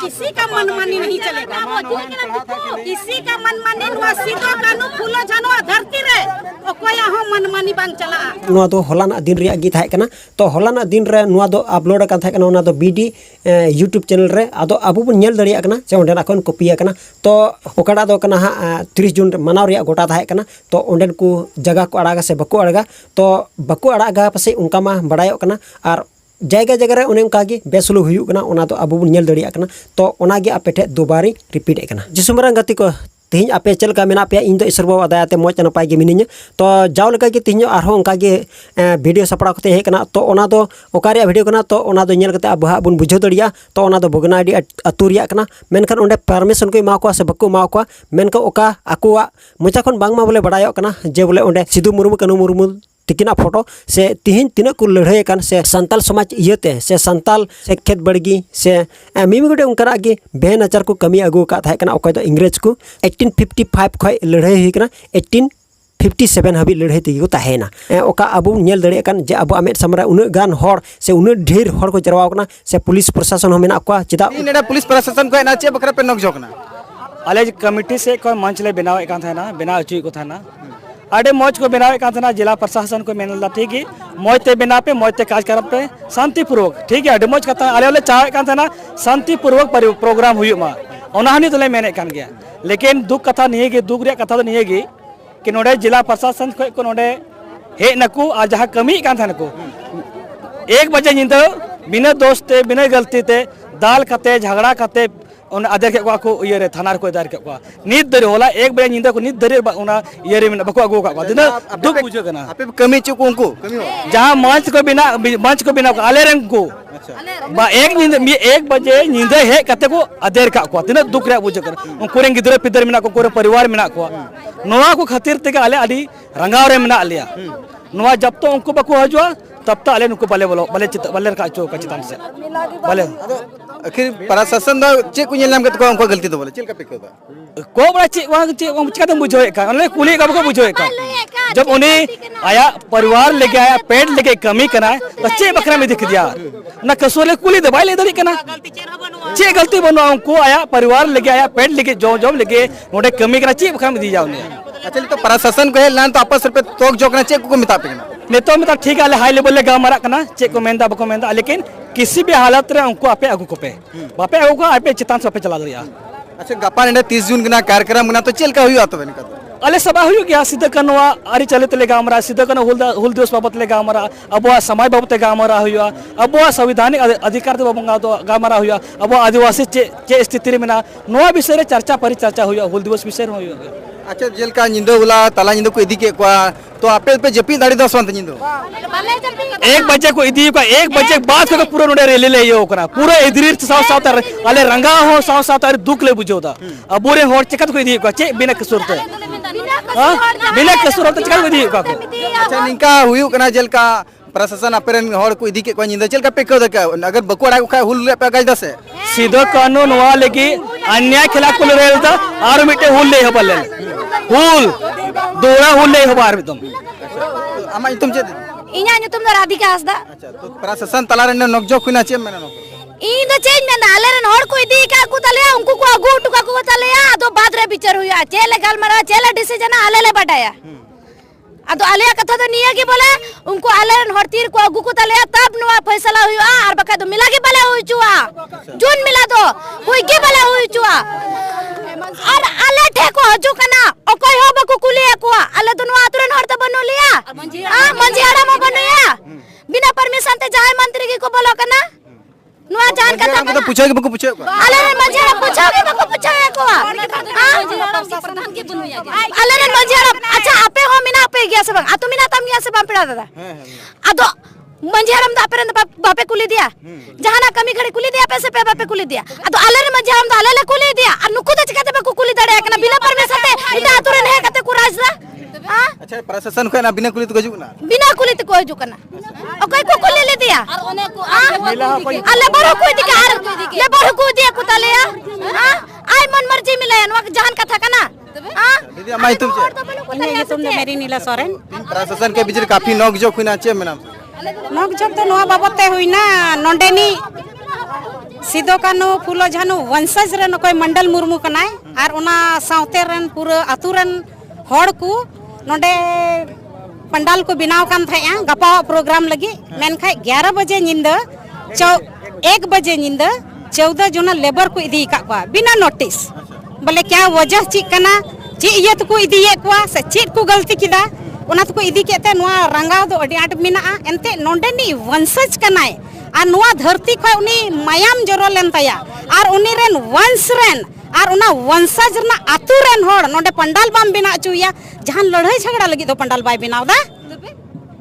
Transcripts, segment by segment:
किसी का मनमानी नहीं चलेगा। किसी का मनमानी सीधो कानून फूलो जानो धरती रे कोई हो मनमानी बांग चला। नुआ दो होलाना दिन रिया गी थाहे कना तो होलाना दिन रे नुआ दो अपलोड का थाहे कना उना दो बीडी यूट्यूब चैनल रे आदो अबु बन नेल दरिया कना से ओंडेन अखन कॉपी कना तो ओकड़ा दो कना हा 30 जून मनाव रिया गोटा थाहे कना तो ओंडेन को जगह को अड़ागा से बको अड़गा तो बको अड़ागा पसे उनका मा बड़ायो कना और जगह जगह रे उन्हें उनका बेसलू हुयुग कना उना तो अबु बन नेल दरिया कना तो ओना गे आपे ठे दोबारी रिपीट कना जिसुमरा गति को तीन आपे चल का मेना पे इन ईश्वर बाबा दयाते मौज नपाय गे मिनिnya तो जाव लेका गे तीन आरो उनका गे वीडियो सपड़ा कते हे कना तो ओना दो ओकारिया वीडियो कना तो ओना दो नेल कते अब बन बुझो दड़िया तो ओना दो बगनाडी अतुरिया कना मेनखान ओंडे परमिशन को मा को से बको मा को मेनका ओका आकुआ मुचा खन बांगमा बोले बड़ायो कना जे बोले ओंडे सिधु मुर्मू कनु मुर्मू तिकिना फोटो से तिहिन तिना को लड़ाई कान से संताल समाज इयते से संताल से खेत बड़गी से मिमी गोटे उनका गे बेन आचार को कमी अगू का था कना ओकय तो इंग्रेज को 1855 खय लड़ाई हुई कना 1857 हाबी लड़ाई तेगी को ताहेना ओका अबु नेल दड़े कान जे अबु आमेट समरा उन गान हर से उन ढेर हर को जरवाव कना से पुलिस प्रशासन हो मेना को चिदा नेडा पुलिस प्रशासन को ना चे बकरा पे नक जोकना आले कमिटी से को मंच ले बनावे कान था ना बना अचुई को था ना आडे मौज को बनावे कान था ना जिला प्रशासन को मेनला ठीक है मौज ते बना पे मौज ते काज कर पे शांतिपूर्वक ठीक है आडे मौज कथा आले वाले चाहे कान था ना शांतिपूर्वक प्रोग्राम हुई मा ओनाहनी तो ले मेने कान गया लेकिन दुख कथा नहीं है दुख रे कथा तो नहीं है कि नोडे जिला प्रशासन को नोडे हे नकु आ जहां कमी कान था नको 1 बजे निंदा बिना दोष ते बिना गलती ते दाल कते झगड़ा कते उन आदर के को ये रे थाना को आदर के को नित दरे होला 1 बजे निंदा को नित दरे उना ये रे बको अगो का दिन दुख बुझो कना आपे कमी चुको उनको कमी जहां मंच को बिना आले रंग को बा 1 बजे निंदा है कते को आदर का को दिन दुख रे बुझो कर उनकोरे गिदरे पिदर मिना को कोरे परिवार मिना को नोवा को खातिर ते आले आदि रंगाव रे मिना आलिया नोवा जब तो उनको बको हजवा तब तो आले नुको बले का चो का चितान से बले आखिर प्रशासन दा चे को नेल नाम के को उनको गलती तो बोले चल का पे को बड़ा चे चिका बुझो का अनले कुली का को बुझो का जब उन्हें आया परिवार लेके आया पेट लेके कमी कना तो चे बकरा में दिख दिया ना कसोले कुली दबाई ले दरी कना चे गलती बनो उनको आया परिवार लेके आया पेट लेके जो लेके नोडे कमी कना चे बकरा में दी जाओ अच्छा तो प्रशासन को है लान तो आपस पे तोक जोकना चे को मिता पे नेतो में ठीक है हाई लेवल ले गामरा कना चे को मेंदा बको मेंदा लेकिन किसी भी हालत रे उनको आपे अगु को पे बापे अगु को आपे चितान से पे चला दिया अच्छा गप्पा ने 30 जून ना कार्यक्रम ना तो चल का हुई आतो बने अले सभा हुई गया सीधा कनवा अरि चलित ले गामरा सीधा कन हुल दिवस बाबत ले गामरा अबवा समय बाबत गामरा हुआ अबवा संवैधानिक अधिकार तो बंगा तो गामरा हुआ अबवा आदिवासी चे स्थिति में ना नोआ विषय चर्चा परिचर्चा हुआ हुल दिवस विषय हुआ अच्छा जेल का निंदो उला तला निंदो को इदी के को तो आपे पे जपी दाड़ी दस वंत निंदो 1 बजे को इदी का 1 बजे बाद को पूरा नोडे रेले ले यो करा पूरा इदरी साव साव आले रंगा हो साव साव तार दुख ले बुझोदा अबोरे होर चकत को इदी को चे बिना कसूर ते बिना कसूर तो चकत को इदी को अच्छा निका हुयु कना जेल का प्रशासन अपेरन हर को इदी के को निंदा चल का पे को दका अगर बकोड़ा को खा हुल पे गाज दसे सीधो कानून वा लेगी अन्याय खिलाफ को रेल था आर मिटे हुल ले हबल हुल दोरा हुल ले हबार तुम अमा तुम चे इना तुम दो राधिका हसदा अच्छा तो प्रशासन तलारे ने नकजो कुना चे मेना नो इन दो चेंज में नालेरन हर को इदी का को तले उनको को अगु टुका को तले दो बात रे बिचार हुआ चेले गाल मरा चेले डिसीजन आले ले बटाया अदो आलिया कथा तो निया के बोले उनको आलेरन हरतीर को अगु को तले तब नुआ फैसला हुआ और बका तो मिला के बले हुई चुआ जून मिला दो हुई के बले हुई चुआ और आले ठेको हजू कना ओकोय हो बकु कुलिया को आले तो नुआ तुरन हरत बनो लिया मंजियाड़ा में बनया बिना परमिशन ते जाय मंत्री की को बोलो कना नुआ जान कथा तो पूछोगे बकु पूछो आले मंजियाड़ा पूछोगे बकु पूछोगे को प्रधान के बनया आले मंजियाड़ा अच्छा आपे हो मिना आपे गया सब आ तो मिना तम गया से बापड़ा दादा अदो मंजियारम दा पेरन बापे कुली दिया जहाना कमी खड़ी कुली दिया पैसे पे बापे कुली दिया तो आले मंजियारम दा आले कुली दिया और नुकु तो चिकाते बकु कुली दड़े कना बिना परमिशन ते इटा तुरन है कते कुराज दा अच्छा प्रशासन को ना बिना कुली तो गजु ना बिना कुली तो कोई जुकना ओकई को कुली ले दिया और ओने को अल्ले बरो कोई दिया ले बरो को दिया कुतले आई मन मर्जी मिले नुआ जहान कथा कना दीदी अमाई तुम चे ये तुम मेरी नीला सोरेन प्रशासन के बीच काफी नोक जो कुना चे मेना नोक जब तो नोआ बाबते हुई ना नोंडेनी सिदो कानू फुलो झानू वंशज रेन कोई मंडल मुर्मू कनाय और उना सावते रेन पूरा अतु रेन हड़ को नोडे पंडाल को बनाव कान थाया गपा प्रोग्राम लगी मेनखाय 11 बजे निंदा 1 बजे निंदा 14 जुना लेबर को इदी का बिना नोटिस बोले क्या वजह चीज कना ची ये तो को इदी को से चीज को गलती किदा उना तो को इदी केते नोआ रंगाव दो अडी आट मिना एनते नोंडे नी वंशज कनाय आ नोआ धरती खय उनी मायाम जरो लेन ताया और उनी रेन वंश रेन और उना वंशज ना आतु रेन होड़ नोंडे पंडाल बाम बिना चुया जहां लड़ाई झगड़ा लगी तो पंडाल बाय बिनाव दा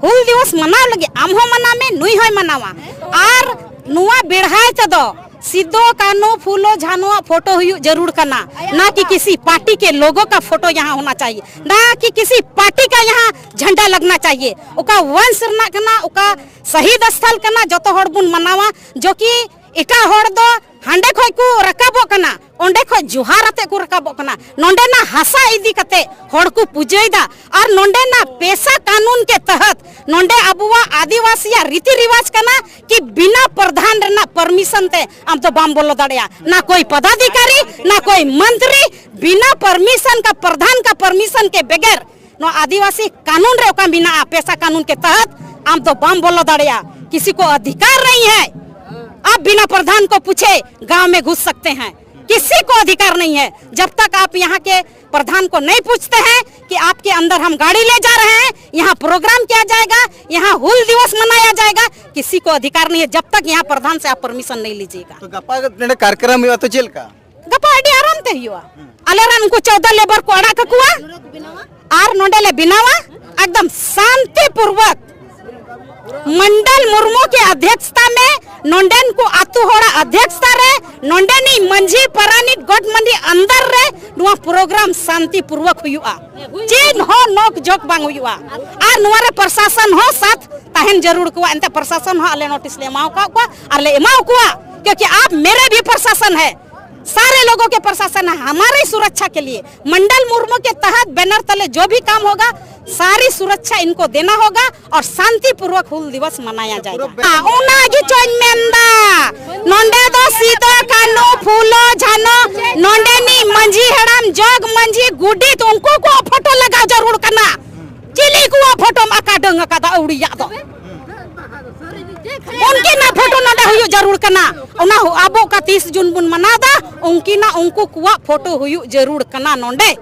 हुल दिवस मनाव लगी आम हो मना में नुई होय मनावा और नुआ बिढ़ाय तदो सिदो कानो फूलो झानो फोटो हुई जरूर करना ना कि किसी पार्टी के लोगों का फोटो यहाँ होना चाहिए ना कि किसी पार्टी का यहाँ झंडा लगना चाहिए उका वंश ना करना उका शहीद स्थल करना जो तो हड़ बुन मनावा जो कि इटा हड़ दो हांडे खोय को रकाबो कना ओंडे खोय जुहारते को रकाबो कना नोंडे ना हसा इदी कते हड़ को पूजैदा और नोंडे ना पेशा कानून के तहत नोंडे अबुआ आदिवासी रीति रिवाज कना कि बिना प्रधान रना परमिशन ते हम तो बाम बोलो दड़या ना कोई पदाधिकारी ना कोई मंत्री बिना परमिशन का प्रधान का परमिशन के बगैर नो आदिवासी कानून रे का बिना पेशा कानून के तहत हम तो बाम बोलो दड़या किसी को अधिकार नहीं है आप बिना प्रधान को पूछे गांव में घुस सकते हैं किसी को अधिकार नहीं है जब तक आप यहाँ के प्रधान को नहीं पूछते हैं कि आपके अंदर हम गाड़ी ले जा रहे हैं यहाँ प्रोग्राम किया जाएगा यहाँ हुल दिवस मनाया जाएगा किसी को अधिकार नहीं है जब तक यहाँ प्रधान से आप परमिशन नहीं लीजिएगा तो गप्पा ने कार्यक्रम हुआ तो जेल का गप्पा अड़ी आराम ते हुआ अलेरन उनको 14 लेबर को अड़ा ककुआ आर नोंडे ले बिनावा एकदम शांतिपूर्वक मंडल मुर्मू के अध्यक्षता में नोंडेन को आतु होड़ा अध्यक्षता रे नोंडेनी मंझी परानिक गोट मंडी अंदर रे नुआ प्रोग्राम शांति पूर्वक हुआ चीन हो नोक जोक बांग हुआ आ नुआरे प्रशासन हो साथ ताहन जरूर को अंते प्रशासन हो अले नोटिस ले माओ का अले एमाओ को क्योंकि आप मेरे भी प्रशासन है सारे लोगों के प्रशासन है हमारी सुरक्षा के लिए मंडल मुर्मू के तहत बैनर तले जो भी काम होगा सारी सुरक्षा इनको देना होगा और शांति पूर्वक हुल दिवस मनाया जाएगा उनागी चोन मेंदा नोंडे दो सीधो कानो फूलो झानो नोंडे नी मंझी हड़म जोग मंझी गुडी तो उनको को फोटो लगा जरूर करना चिली को फोटो में का डंग का उड़िया दो उनकी ना फोटो ना हुई जरूर करना उना अबो का 30 जून बुन मनादा उनकी ना उनको कुआ फोटो हुई जरूर करना नोंडे